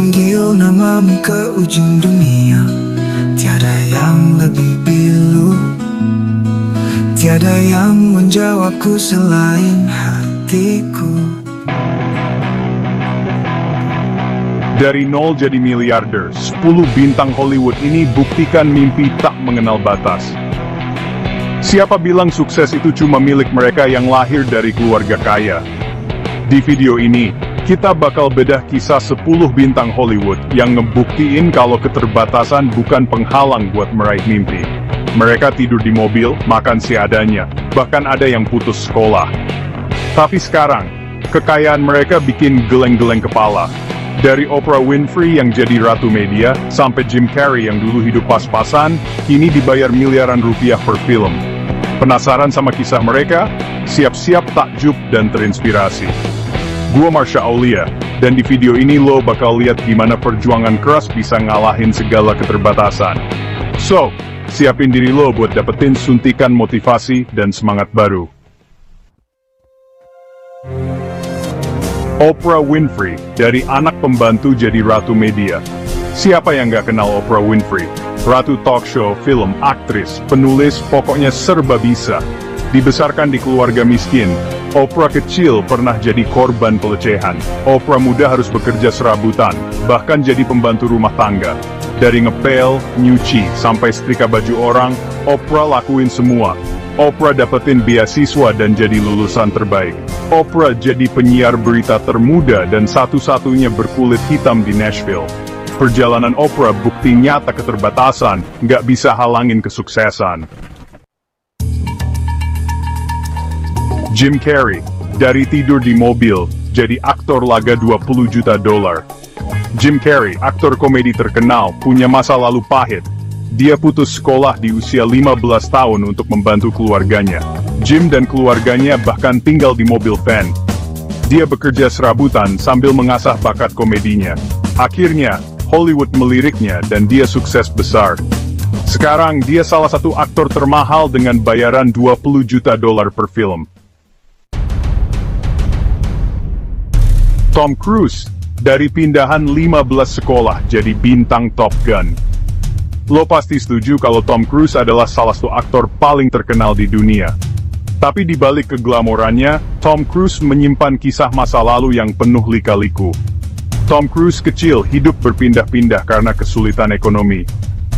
Memanggil namamu ke ujung dunia. Tiada yang lebih pilu, tiada yang menjawabku selain hatiku. Dari nol jadi miliarder, 10 bintang Hollywood ini buktikan mimpi tak mengenal batas. Siapa bilang sukses itu cuma milik mereka yang lahir dari keluarga kaya? Di video ini, kita bakal bedah kisah 10 bintang Hollywood yang ngebuktiin kalau keterbatasan bukan penghalang buat meraih mimpi. Mereka tidur di mobil, makan seadanya, bahkan ada yang putus sekolah. Tapi sekarang, kekayaan mereka bikin geleng-geleng kepala. Dari Oprah Winfrey yang jadi ratu media, sampai Jim Carrey yang dulu hidup pas-pasan, kini dibayar miliaran rupiah per film. Penasaran sama kisah mereka? Siap-siap takjub dan terinspirasi. Gua Marsha Aulia, dan di video ini lo bakal lihat gimana perjuangan keras bisa ngalahin segala keterbatasan. So, siapin diri lo buat dapetin suntikan motivasi dan semangat baru. Oprah Winfrey, dari anak pembantu jadi ratu media. Siapa yang gak kenal Oprah Winfrey? Ratu talk show, film, aktris, penulis, pokoknya serba bisa. Dibesarkan di keluarga miskin, Oprah kecil pernah jadi korban pelecehan. Oprah muda harus bekerja serabutan, bahkan jadi pembantu rumah tangga. Dari ngepel, nyuci, sampai setrika baju orang, Oprah lakuin semua. Oprah dapetin beasiswa dan jadi lulusan terbaik. Oprah jadi penyiar berita termuda dan satu-satunya berkulit hitam di Nashville. Perjalanan Oprah bukti nyata keterbatasan, nggak bisa halangin kesuksesan. Jim Carrey, dari tidur di mobil, jadi aktor laga $20 juta. Jim Carrey, aktor komedi terkenal, punya masa lalu pahit. Dia putus sekolah di usia 15 tahun untuk membantu keluarganya. Jim dan keluarganya bahkan tinggal di mobil van. Dia bekerja serabutan sambil mengasah bakat komedinya. Akhirnya, Hollywood meliriknya dan dia sukses besar. Sekarang dia salah satu aktor termahal dengan bayaran $20 juta per film. Tom Cruise, dari pindahan 15 sekolah jadi bintang Top Gun. Lo pasti setuju kalau Tom Cruise adalah salah satu aktor paling terkenal di dunia. Tapi di balik keglamorannya, Tom Cruise menyimpan kisah masa lalu yang penuh lika-liku. Tom Cruise kecil hidup berpindah-pindah karena kesulitan ekonomi.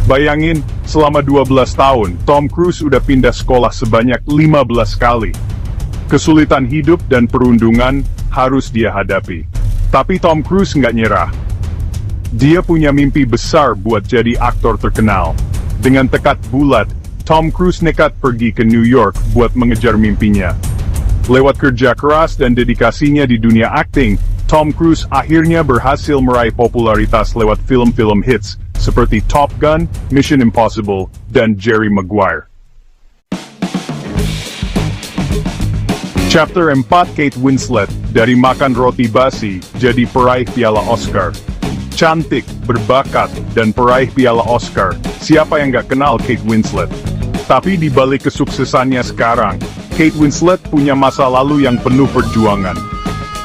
Bayangin, selama 12 tahun, Tom Cruise udah pindah sekolah sebanyak 15 kali. Kesulitan hidup dan perundungan harus dia hadapi. Tapi Tom Cruise nggak nyerah. Dia punya mimpi besar buat jadi aktor terkenal. Dengan tekad bulat, Tom Cruise nekat pergi ke New York buat mengejar mimpinya. Lewat kerja keras dan dedikasinya di dunia akting, Tom Cruise akhirnya berhasil meraih popularitas lewat film-film hits seperti Top Gun, Mission Impossible, dan Jerry Maguire. Chapter 4, Kate Winslet, dari makan roti basi, jadi peraih piala Oscar. Cantik, berbakat, dan peraih piala Oscar, siapa yang gak kenal Kate Winslet? Tapi di balik kesuksesannya sekarang, Kate Winslet punya masa lalu yang penuh perjuangan.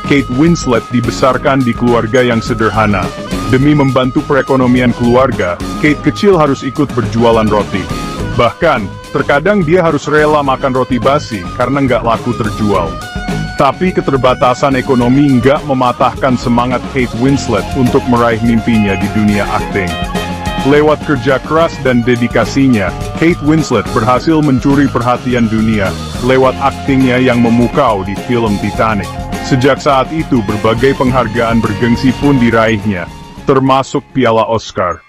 Kate Winslet dibesarkan di keluarga yang sederhana. Demi membantu perekonomian keluarga, Kate kecil harus ikut berjualan roti. Bahkan, terkadang dia harus rela makan roti basi karena nggak laku terjual. Tapi keterbatasan ekonomi nggak mematahkan semangat Kate Winslet untuk meraih mimpinya di dunia akting. Lewat kerja keras dan dedikasinya, Kate Winslet berhasil mencuri perhatian dunia lewat aktingnya yang memukau di film Titanic. Sejak saat itu berbagai penghargaan bergengsi pun diraihnya, termasuk piala Oscar.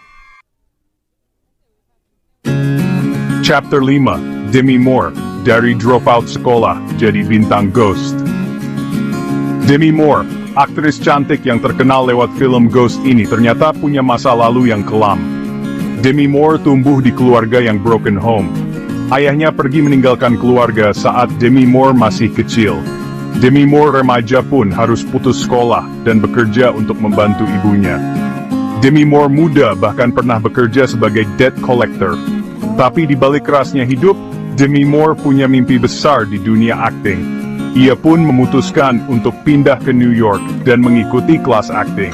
Chapter 5, Demi Moore, dari dropout sekolah jadi bintang Ghost. Demi Moore, aktris cantik yang terkenal lewat film Ghost ini ternyata punya masa lalu yang kelam. Demi Moore tumbuh di keluarga yang broken home. Ayahnya pergi meninggalkan keluarga saat Demi Moore masih kecil. Demi Moore remaja pun harus putus sekolah dan bekerja untuk membantu ibunya. Demi Moore muda bahkan pernah bekerja sebagai debt collector. Tapi di balik kerasnya hidup, Demi Moore punya mimpi besar di dunia akting. Ia pun memutuskan untuk pindah ke New York dan mengikuti kelas akting.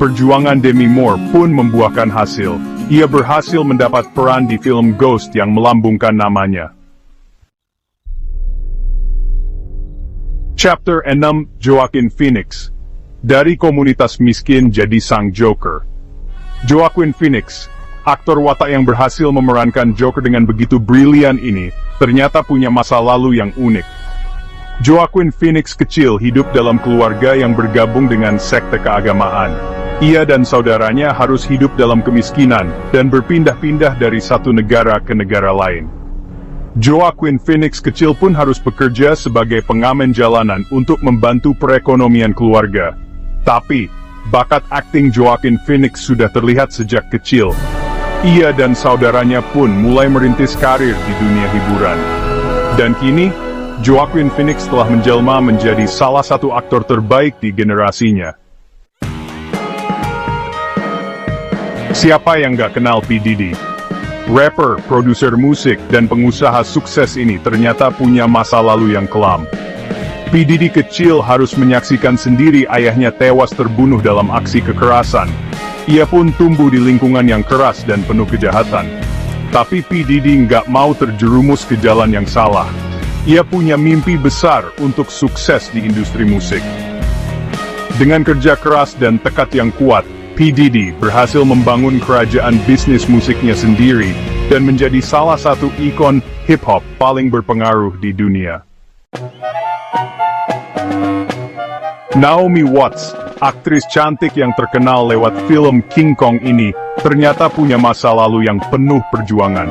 Perjuangan Demi Moore pun membuahkan hasil. Ia berhasil mendapat peran di film Ghost yang melambungkan namanya. Chapter 6, Joaquin Phoenix. Dari komunitas miskin jadi sang Joker. Joaquin Phoenix, aktor watak yang berhasil memerankan Joker dengan begitu brilian ini, ternyata punya masa lalu yang unik. Joaquin Phoenix kecil hidup dalam keluarga yang bergabung dengan sekte keagamaan. Ia dan saudaranya harus hidup dalam kemiskinan dan berpindah-pindah dari satu negara ke negara lain. Joaquin Phoenix kecil pun harus bekerja sebagai pengamen jalanan untuk membantu perekonomian keluarga. Tapi, bakat akting Joaquin Phoenix sudah terlihat sejak kecil. Ia dan saudaranya pun mulai merintis karir di dunia hiburan. Dan kini, Joaquin Phoenix telah menjelma menjadi salah satu aktor terbaik di generasinya. Siapa yang gak kenal P. Diddy? Rapper, produser musik, dan pengusaha sukses ini ternyata punya masa lalu yang kelam. P. Diddy kecil harus menyaksikan sendiri ayahnya tewas terbunuh dalam aksi kekerasan. Ia pun tumbuh di lingkungan yang keras dan penuh kejahatan. Tapi P. Diddy nggak mau terjerumus ke jalan yang salah. Ia punya mimpi besar untuk sukses di industri musik. Dengan kerja keras dan tekad yang kuat, P. Diddy berhasil membangun kerajaan bisnis musiknya sendiri dan menjadi salah satu ikon hip-hop paling berpengaruh di dunia. Naomi Watts, aktris cantik yang terkenal lewat film King Kong ini, ternyata punya masa lalu yang penuh perjuangan.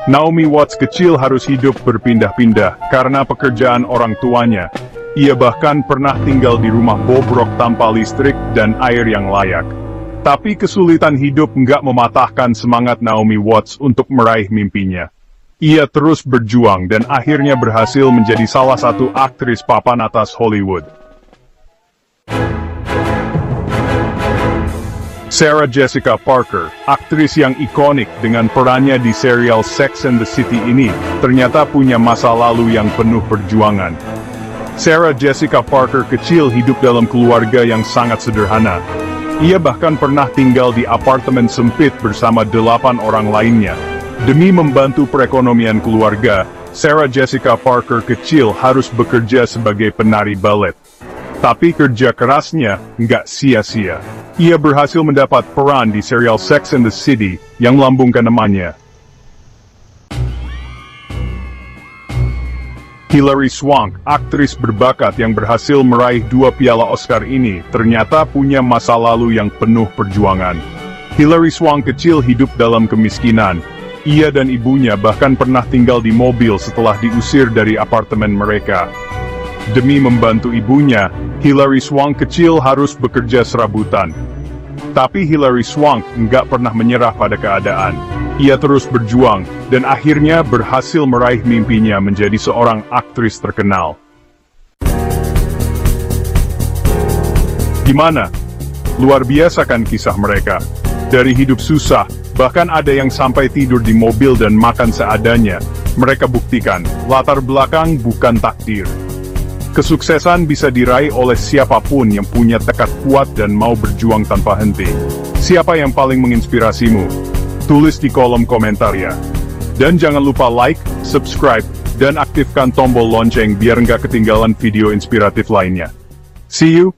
Naomi Watts kecil harus hidup berpindah-pindah karena pekerjaan orang tuanya. Ia bahkan pernah tinggal di rumah bobrok tanpa listrik dan air yang layak. Tapi kesulitan hidup nggak mematahkan semangat Naomi Watts untuk meraih mimpinya. Ia terus berjuang dan akhirnya berhasil menjadi salah satu aktris papan atas Hollywood. Sarah Jessica Parker, aktris yang ikonik dengan perannya di serial Sex and the City ini, ternyata punya masa lalu yang penuh perjuangan. Sarah Jessica Parker kecil hidup dalam keluarga yang sangat sederhana. Ia bahkan pernah tinggal di apartemen sempit bersama 8 orang lainnya. Demi membantu perekonomian keluarga, Sarah Jessica Parker kecil harus bekerja sebagai penari balet. Tapi kerja kerasnya nggak sia-sia. Ia berhasil mendapat peran di serial Sex and the City yang melambungkan namanya. Hilary Swank, aktris berbakat yang berhasil meraih 2 piala Oscar ini, ternyata punya masa lalu yang penuh perjuangan. Hilary Swank kecil hidup dalam kemiskinan. Ia dan ibunya bahkan pernah tinggal di mobil setelah diusir dari apartemen mereka. Demi membantu ibunya, Hilary Swank kecil harus bekerja serabutan. Tapi Hilary Swank nggak pernah menyerah pada keadaan. Ia terus berjuang, dan akhirnya berhasil meraih mimpinya menjadi seorang aktris terkenal. Gimana? Luar biasa kan kisah mereka? Dari hidup susah, bahkan ada yang sampai tidur di mobil dan makan seadanya. Mereka buktikan, latar belakang bukan takdir. Kesuksesan bisa diraih oleh siapapun yang punya tekad kuat dan mau berjuang tanpa henti. Siapa yang paling menginspirasimu? Tulis di kolom komentar ya. Dan jangan lupa like, subscribe, dan aktifkan tombol lonceng biar nggak ketinggalan video inspiratif lainnya. See you!